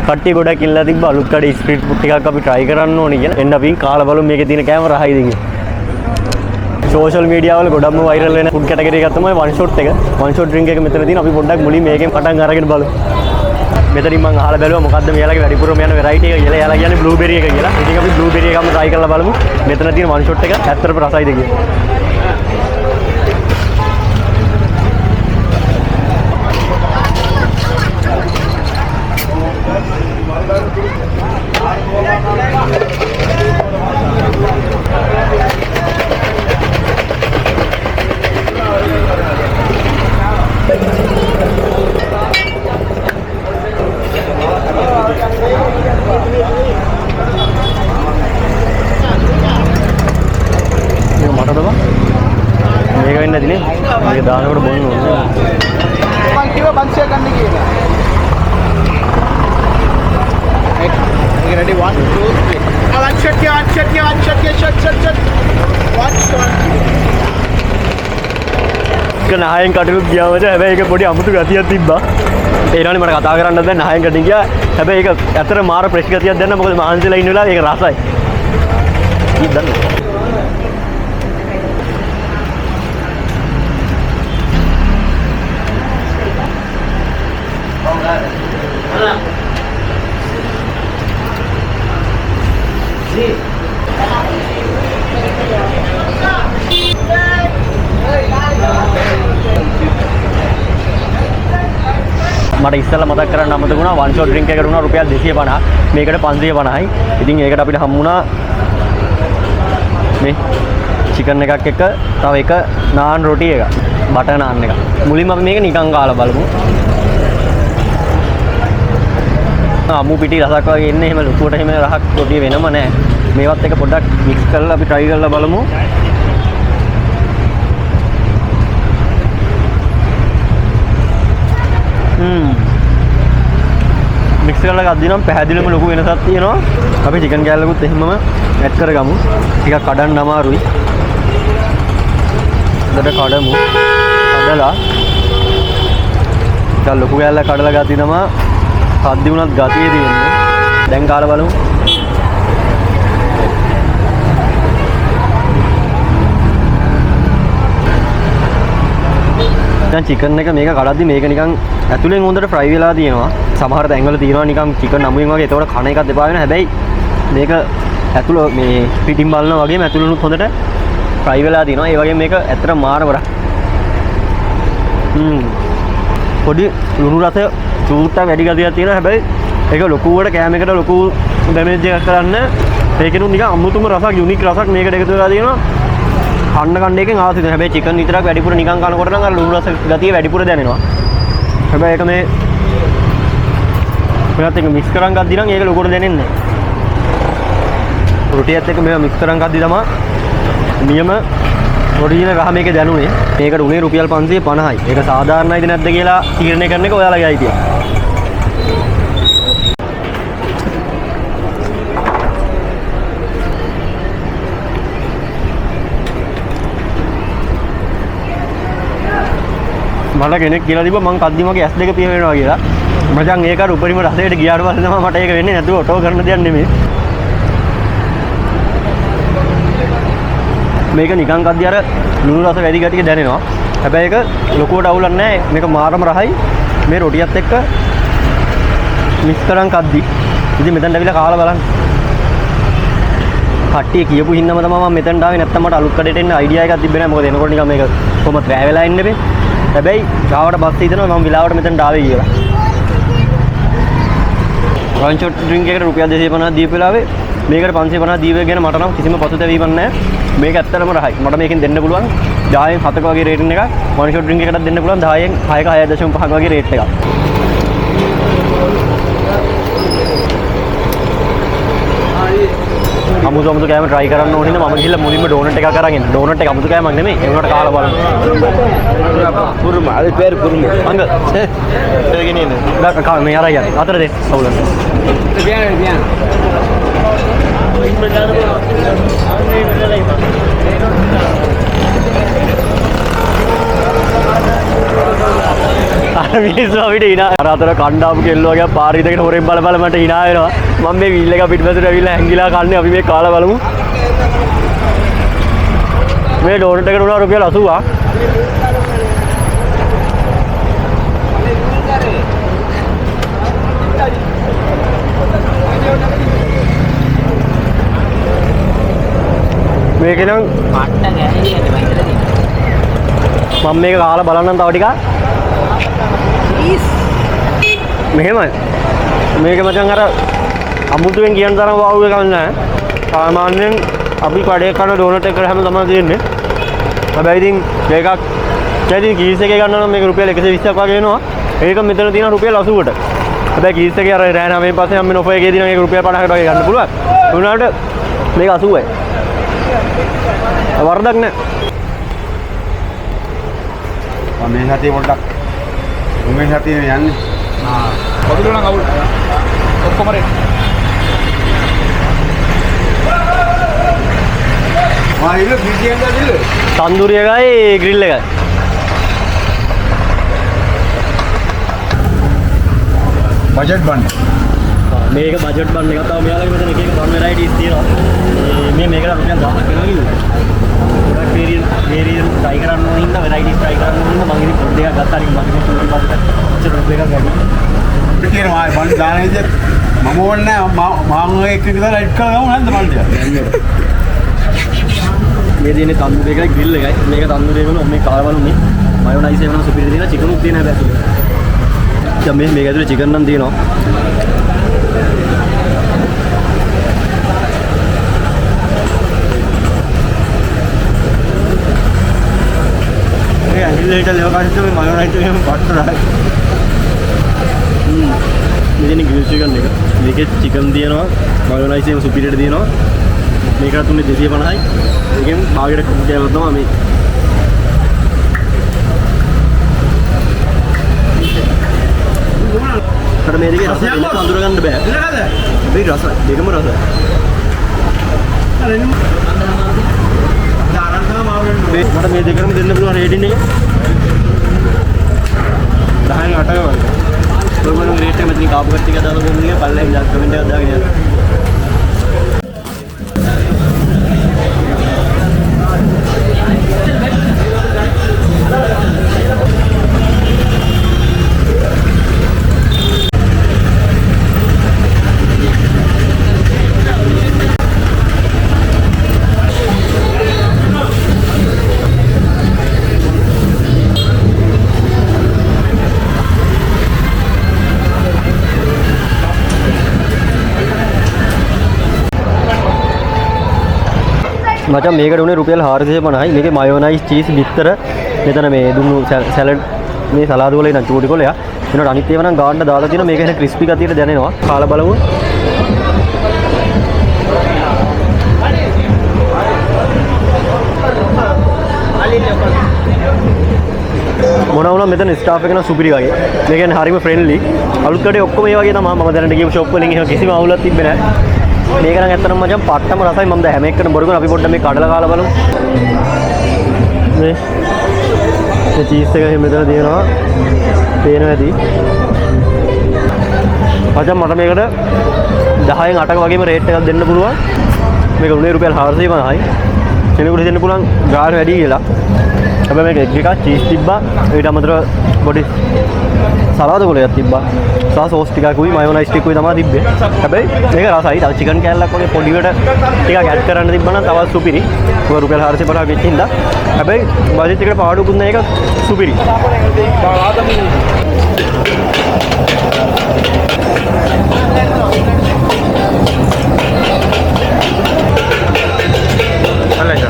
කට්ටිය ගොඩක් ඉල්ලලා තිබ්බ අලුත් කඩේ ස්ට්‍රීට් ෆුඩ් ටිකක් අපි try කරන්න ඕනේ කියලා. එන්න අපි කාලා බලමු මේකේ තියෙන කෑම රහයිද කියලා. සෝෂල් මීඩියා වල ගොඩක්ම වෛරල් වෙන ෆුඩ් කැටගරි එකක් තමයි වන් ෂොට් එක. වන් ෂොට් ඩ්‍රින්ක් එක මෙතන තියෙන අපි පොඩ්ඩක් මුලින් මේකෙන් පටන් අරගෙන බලමු. මෙතනින් මම අහලා බැලුවා මොකද්ද මෙයාලගේ වැඩිපුරම යන වෙරයිටි එක කියලා. එයාලා කියන්නේ බ්ලූබෙරි එක කියලා. ඉතින් අපි බ්ලූබෙරි එකම try කරලා බලමු. මෙතන තියෙන වන් ෂොට් එක ඇත්තටම රසයිද කියලා. මේක වෙන්නේ නැතිනේ. මේක දානකොට බොන්න ඕනේ. මම කිව්වා බන්සිය ගන්න කියලා. ඒක රෙඩි 1 2 3. one shot නහයෙන් කටුත් ගියාම හැබැයි ඒක පොඩි අමුතු ගතියක් තිබ්බා. ඒනවනේ මට කතා කරන්න දැන් නහයෙන් කටින් ගියා. හැබැයි ඒක ඇත්තට මාර ප්‍රෙෂ් ගතියක් දැන්න මොකද මාන්සිලා ඉන්න වෙලාවේ ඒක රසයි. කීයක් දන්නවද? මට ඉස්සෙල්ලා මතක් කරන්න අමතක වුණා වන් ෂොට් ඩ්‍රින්ක් එකකට වුණා රුපියල් 250. මේකට 550යි. ඉතින් ඒකට අපිට හම්බ වුණා මේ චිකන් එකක් එක්ක තව එක නාන් රොටි එක. බටර් නාන් එක. මුලින්ම අපි මේක නිකන් කාලා බලමු. අමු පිටි රසක් වගේ එන්නේ එහෙම ලුකුවට එහෙම රහක් රොටිය වෙනම නෑ. මේවත් එක පොඩ්ඩක් මික්ස් කරලා අපි try කරලා බලමු. මික්ස් කරලා ගද්දී නම් පැහැදිලිවම ලොකු වෙනසක් තියෙනවා. අපි චිකන් කෑල්ලකුත් එහෙමම ඇඩ් කරගමු. ටිකක් කඩන්න අමාරුයි. දෙඩ කඩමු. කඩලා දැන් ලොකු කෑල්ල කඩලා ගද්දී තමයි සද්දි වුණත් ගතිය තියෙන්නේ. දැන් කාලා බලමු. දැන් චිකන් එක මේක කඩද්දි මේක නිකන් ඇතුලෙන් හොඳට ෆ්‍රයි වෙලා තියෙනවා. සමහර තැන්වල තියෙනවා නිකන් චිකන් නමුවෙන් වගේ. ඒතකොට කන එකක් දෙපා වෙනවා. හැබැයි මේක ඇතුළ මේ පිටින් බලනවා වගේම ඇතුළෙනුත් හොඳට ෆ්‍රයි වෙලා තියෙනවා. ඒ වගේම මේක ඇත්තට මාරම පොඩි ලුණු රසය චූට්ටක් වැඩි ගතියක් තියෙනවා. හැබැයි ඒක ලොකුවට කෑම එකට ලොකු ඩැමේජ් එකක් කරන්න ඒකෙනුත් නිකන් අමුතුම රසක් යුනික් රසක් මේකට එකතු වෙලා තියෙනවා. කන්න එකෙන් ආසයි. හැබැයි චිකන් විතරක් වැඩිපුර නිකන් කනකොට නම් අර ලුණු රස ගතිය වැඩිපුර දැනෙනවා. හැබැයි ඒක මේ මෙයාත් එක මික්ස් කරන් ගද්දි නම් ඒක ලොකුට දැනෙන්නේ නැහැ. රොටියත් එක්ක මේවා මික්ස් කරන් ගද්දි තමයි නියම ඔරිජිනල් රහ මේකේ දැනුනේ. මේකට උනේ රුපියල් 550යි. ඒක සාධාරණයිද නැද්ද කියලා තීරණය කරන එක ඔයාලගේ අයිතිය. මට කෙනෙක් කියලා තිබ්බා මං කද්දි මගේ S2 පිය වෙනවා කියලා. මචං ඒක අර උපරිම රසයට ගියාට පස්සේ තමයි මට ඒක වෙන්නේ. නැතුව ඔටෝ කරන දෙයක් නෙමෙයි. මේක නිකන් කද්දි අර ලුණු රස වැඩි ගැටිය දැනෙනවා. හැබැයි ඒක ලොකුවට අවුලක් නැහැ. මේක මාරම රහයි. මේ රොටියත් එක්ක මික්ස් කරන් කද්දි. ඉතින් මෙතනට ඇවිල්ලා කාලා බලන්න. කට්ටිය කියපු හින්දාම තමයි මම මෙතනට ආවේ. නැත්තම් මට අලුත් කඩේට එන්න අයිඩියා එකක් තිබ්බේ නැහැ. මොකද එනකොට නිකන් මේක කොහොම ට්‍රැවල් වෙලා ඉන්නේ. හැබැයි ආවට පස්සේ හිතනවා මම විලාවට මෙතනට ආවේ කියලා. වන් ෂොට් ඩ්‍රින්ක් එකට රුපියල් 250ක් දීපු වෙලාවේ මේකට 550ක් දීව ගැන මට නම් කිසිම පසුතැවීමක් නැහැ. මේක ඇත්තටම රහයි. මට මේකෙන් දෙන්න පුළුවන් 10න් 7ක වගේ රේටින් එකක්. වන් ෂොට් ඩ්‍රින්ක් එකකට දෙන්න පුළුවන් 10න් 6ක 6.5ක වගේ රේට් එකක්. අමුතු කෑම try කරන්න ඕනේ නම් මම ගිහලා මුලින්ම ඩෝනට් එකක් අරගෙන ඩෝනට් එක අමුතු කෑමක් නෙමෙයි ඒ වුණාට කාලා බලන්න කුරුම அது பேர் කුරුම අංග ඒකනේ නේ කා මේ අරයි අතර දෙන්න අවුලක් මිනිස්සු අපිට hina අර අතර කණ්ඩායම කෙල්ලෝ වගේ පාරේ ඉඳගෙන හොරෙන් බල බල මට hina වෙනවා. මම මේ වීල් එක පිටිපස්සට ඇවිල්ලා හැංගිලා කන්නේ අපි මේ කාලා බලමු. මේ ඩෝනට් එකට උනා රුපියල් 80ක්. මේක නම් පට්ට ගැහේ යන්නේ මම මේක කාලා බලන්නම් තව ටිකක්. මෙහෙමයි. මේක මචං අර අමුතුවෙන් කියන තරම් වාව් එකක් නැහැ. සාමාන්‍යයෙන් අපි කඩේ කරන ඩෝනට් එක හැම තමයි තියෙන්නේ. හැබැයි ඉතින් මේකක් කැදී කීස් එකේ ගන්න නම් මේක රුපියල් 120ක් වගේ එනවා. ඒක මෙතන තියෙන රුපියල් 80කට. හැබැයි කීස් එකේ අර රෑ 9 පස්සේ මම ඔෆර් එකේ තියෙන මේක රුපියල් 50කට වගේ ගන්න පුළුවන්. ඒ වුණාට මේක 80යි. වරදක් නැහැ. මේ සතිය පොඩ්ඩක් මේ සතිය යන්නේ වදුර නම් අවුල් ඔක්කොම රෙඩි ඉල්ල පිටියෙන් ගිල්ල තන්දුරි එකයි ග්‍රිල් එකයි. බජට් බන්න මේක බජට් බන් එකක් තමයි මෙයාලගේ මෙතන එක එක බන් වෙරයිටිස් තියෙනවා. මේකට රුපියල් 1000ක් වෙනවා කිව්වා. ගොඩක් වේරියන් try කරන්න ඕන හින්දා වෙරයිටිස් try කරන්න ඕන හින්දා මම ඉතින් පොඩ් එකක් ගත්තා. ඉතින් මගේ චූටි බන් එක රුපියල් එකක් ගන්න. පිටියෙන් මම බන් දාන ඉතින් මම ඕනේ මම එක විතර රයිඩ් කරලා ගමු නැද්ද බන්ද? මේ තියෙන්නේ තන්දුරි එකයි ග්‍රිල් එකයි. මේක තන්දුරි එක වල මේ කාලා බලන්නේ. මයොනයිස් එක වෙනවා සුපිරි තියෙනවා. චිකන් උත් තියෙනවා හැබැයි ඇතුලේ. දැන් මේක ඇතුලේ චිකන් නම් තියෙනවා. ඇහිල්ලට ලෙවකාශිත මේ මයොනයිස් එකේම පට්ටරයි. මෙතන ග්‍රිල් චිකන් එක. මේකේ චිකන් තියෙනවා. මයොනයිස් එකම සුපිරියට තියෙනවා. මේකට තුනේ 250යි. ඒකෙන් භාගයට කෑමක් තමයි මේ. අර මේ දෙකේ රස දෙක අඳුර ගන්න බෑ. මේ රස දෙකම රසයි. මට මේ දෙකම දෙන්න පුළුවන් රේටින් එක 10න් 8ක වගේ. ඔයගොල්ලෝ රේට් එක මෙතන කාපු කට්ටිය දාලා දුන්නේ පල්ලෙන් ඉඳන් කමෙන්ට් එකක් දාගෙන යන්න. මචං මේකට උනේ රුපියල් 450යි. මේකේ මයොනයිස් චීස් බිත්තර මෙතන මේ දුන්නු සැලඩ් මේ සලාද වල ඉන්න චූටි කොලයක්. ඒනට අනිත් ඒවා නම් ගාන්න දාලා තියෙනවා. මේක එන ක්‍රිස්පි ගතියට දැනෙනවා. කාලා බලමු. මොනවා වුණා මෙතන ස්ටාෆ් එක නම් සුපිරි වගේ. මේ කියන්නේ හරිම ෆ්‍රෙන්ඩ්ලි. අලුත් කඩේ ඔක්කොම මේ වගේ තමයි. මම දැනට ගිය ෂොප් වලින් එහෙම කිසිම අවුලක් තිබ්බේ නැහැ. මේක නම් ඇත්තටම මචං පට්ටම රසයි. මම දැන් හැම එකකටම බොරු කරන අපි පොඩ්ඩක් මේ කඩලා කාලා බලමු. මේ චීස් එක එහෙම මෙතන තියෙනවා. පේනවා ඇති. මචං මට මේකට 10න් 8ක වගේම රේට් එකක් දෙන්න පුළුවන්. මේක උනේ රුපියල් 450යි. කෙනෙකුට දෙන්න පුළුවන් ගාන වැඩි කියලා. හැබැයි මේක එග් එකක් චීස් තිබ්බා. ඊට අමතරව පොඩි සලාද කොලයක් තිබ්බා. සහ සෝස් ටිකකුයි මයොනයිස් ටිකකුයි තමයි තිබ්බේ. හැබැයි මේක රසයි. තව චිකන් කෑල්ලක් වගේ පොඩිවට ටිකක් ඇඩ් කරන්න තිබ්බා නම් තවත් සුපිරි. ඒක රුපියල් 450ක් වෙච්ච හින්දා. හැබැයි බජට් එකට පාඩුකුත් නැහැ. ඒක සුපිරි.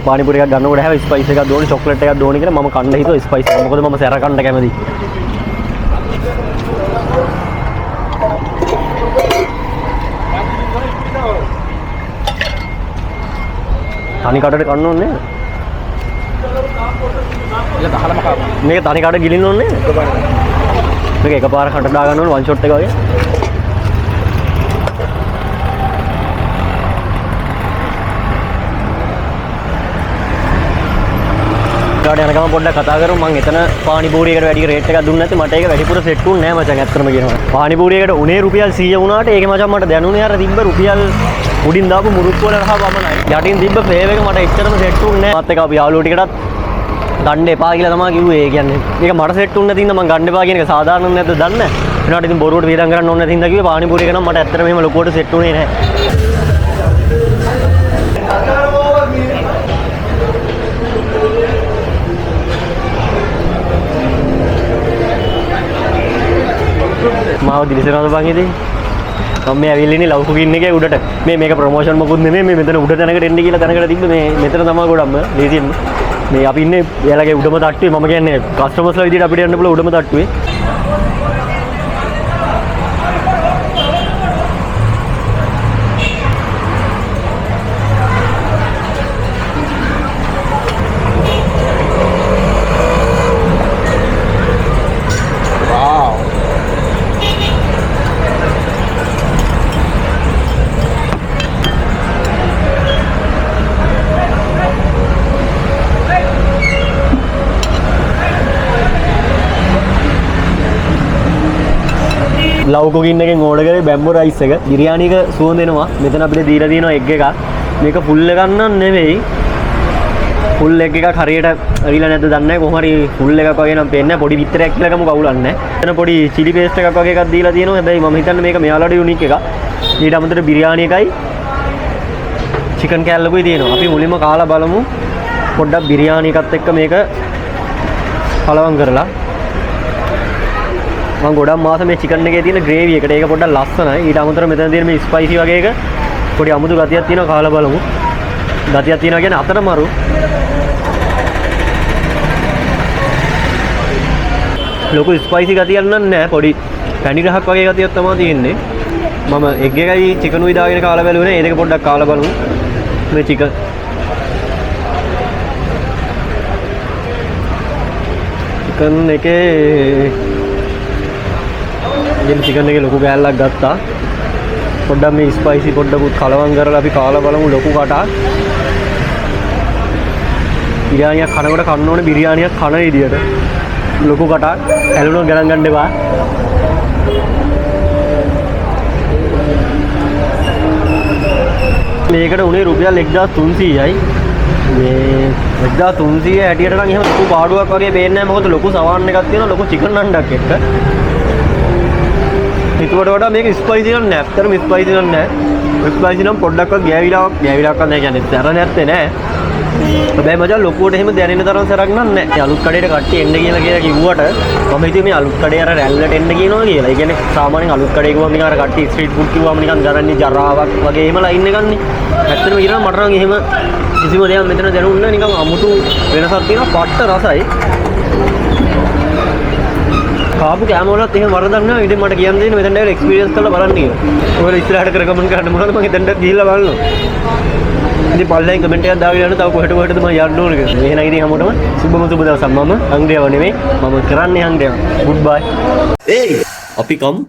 පානිපුරි එකක් ගන්නකොට හැම ස්පයිස් එකක් දෝනි චොක්ලට් එකක් දෝනි කියලා මම කන්න හිතුවා ස්පයිස් එක. මොකද මම සැර කන්න කැමතියි. තනි කඩට කන්න ඕනේ. මේක තනි කඩ ගිලින්න ඕනේ. මේක එකපාර කට දා ගන්න ඕනේ වන් ෂොට් එක වගේ. ලුක්කාට යනකම පොඩ්ඩක් කතා කරමු. මම එතන පානිපූරියකට වැඩි රේට් එකක් දුන්නේ නැත්නම් මට ඒක වැඩිපුර සෙට් වුනේ නැහැ මචං. ඇත්තටම කියනවා. පානිපූරියකට උනේ රුපියල් 100 වුණාට ඒකේ මචං මට දැනුනේ අර තිබ්බ රුපියල් උඩින් දාපු මුරුක්කු වල රහ පමණයි. යටින් තිබ්බ ෆ්ලේවර් එක මට එච්චරම සෙට් වුනේ නැහැ. මාත් එක අපි යාළුවෝ ටිකටත් ගන්න එපා කියලා තමයි කිව්වේ. ඒ කියන්නේ මේක මට සෙට් වුනේ නැතිනම් මම ගන්න එපා කියන එක සාධාරණ නැද්ද දන්නේ නැහැ. ඒනට ඉතින් බොරුවට වේදම් කරන්න ඕනේ නැතිනම් කිව්වේ පානිපූරියක නම් මට ඇත්තටම එහෙම ලොකුවට සෙට් වුනේ නැහැ. මාව දිලිසෙනවද බං ඉතින් මම මේ ඇවිල්ලා ඉන්නේ ලව් කුකින් එකේ උඩට මේ මේක ප්‍රොමෝෂන් මොකුත් නෙමෙයි මේ මෙතන උඩ තැනකට එන්න කියලා තැනකට තිබ්බ මේ මෙතන තමයි ගොඩක්ම ලේසියෙන්ම මේ අපි ඉන්නේ එයාලගේ උඩම තට්ටුවේ මම කියන්නේ කස්ටමර්ස්ලා විදිහට අපිට යන්න පුළුවන් උඩම තට්ටුවේ ලව් කුකින් එකෙන් ඕඩර් කරේ බැම්බෝ රයිස් එක බිරියානි එක සුවඳ එනවා මෙතන අපිට දීලා තියෙනවා එග් එකක් මේක ෆුල් එකක් නම් නෙවෙයි ෆුල් එග් එකක් හරියට ඇවිල්ලා නැද්ද දන්නේ නැහැ කොහොම හරි ෆුල් එකක් වගේ නම් පේන්නේ පොඩි විතරයක් කියලා ගමු කවුලක් නැහැ එතන පොඩි චිලි පේස්ට් එකක් වගේ එකක් දීලා තියෙනවා හැබැයි මම හිතන්නේ මේක මෙයාලට යුනික් එකක් ඊට අමතරව බිරියානි එකයි චිකන් කෑල්ලකුයි තියෙනවා අපි මුලින්ම කාලා බලමු පොඩ්ඩක් බිරියානි එකත් එක්ක මේක කලවම් කරලා මම ගොඩක් මාස මේ චිකන් එකේ තියෙන ග්‍රේවි එකට ඒක පොඩ්ඩක් ලස්සනයි ඊට අමතරව මෙතන තියෙන මේ ස්පයිසි වගේ එක පොඩි අමුතු ගතියක් තියෙනවා කාලා බලමු ගතියක් තියෙනවා කියන්නේ අතරමරු ලොකු ස්පයිසි ගතියක් නැහැ පොඩි පැණි රහක් වගේ ගතියක් තමයි තියෙන්නේ මම එග් එකයි චිකනුයි දාගෙන කාලා බැලුවේ නේ ඒක පොඩ්ඩක් කාලා බලමු මේ චිකන් එකේ ඉතින් චිකන් එකේ ලොකු ගෑල්ලක් ගත්තා. පොඩ්ඩක් මේ ස්පයිසි පොඩ්ඩකුත් කලවම් කරලා අපි කාලා බලමු ලොකු කටක්. බිරියානියක් කනකොට කන්න ඕනේ බිරියානියක් කන විදියට. ලොකු කටක්. ඇලුනොත් ගණන් ගන්න එපා. මේකට උනේ රුපියල් 1300යි. මේ 1300 හැටියට නම් එහෙම ලොකු පාඩුවක් වගේ පේන්නේ නැහැ. මොකද ලොකු සවාන් එකක් තියෙනවා ලොකු චිකන් නණ්ඩක් එක්ක. ඒකට වඩා මේක ස්පයිසි නම් නෑ. ඇත්තටම ස්පයිසි නම් නෑ. ස්පයිසි නම් පොඩ්ඩක්වත් ගෑවිලාවක් නැහැ කියන්නේ තර නැත්තේ නෑ. හැබැයි මචං ලොකුවට එහෙම දැනෙන තරම් සරක් නම් නෑ. මේ අලුත් කඩේට කට්ටිය එන්න කියලා කිව්වට මම හිතුවේ මේ අලුත් කඩේ අර රැල්ලට එන්න කියනවා කියලා. ඒ කියන්නේ සාමාන්‍යයෙන් අලුත් කඩේ කිව්වම නිකන් අර කට්ටිය ස්ට්‍රීට් ෆුඩ් කිව්වම නිකන් දරන්නේ ජරාවක් වගේ එහෙම ලයින් එකක් නේ. ඇත්තටම කියනවා මට නම් එහෙම කිසිම දෙයක් මෙතන දැනුන්නේ නෑ. නිකන් අමුතු වෙනසක් තියෙනවා. පට්ට රසයි. කාපු කෑම වලත් එහෙම වරදක් නැහැ. ඉතින් මට කියන්න දෙන්නේ මෙතන ඇවිල්ලා එක්ස්පීරියන්ස් කරලා බලන්න කියලා. ඔයාලා ඉස්සරහට කරගමන් කරන්න මොනවද මම එතනට ගිහිල්ලා බලනවා. ඉතින් පල්ලෙන් කමෙන්ට් එකක් දාගෙන යන්න තව කොහෙටද මම යන්න ඕන කියලා. එහෙනම් ඉතින් හැමෝටම සුබම සුබ දවසක්. මම හංග්‍රියව නෙමෙයි. මම කරන්නේ හංග්‍රියව. ගුඩ් බයි. ඒයි අපි කම්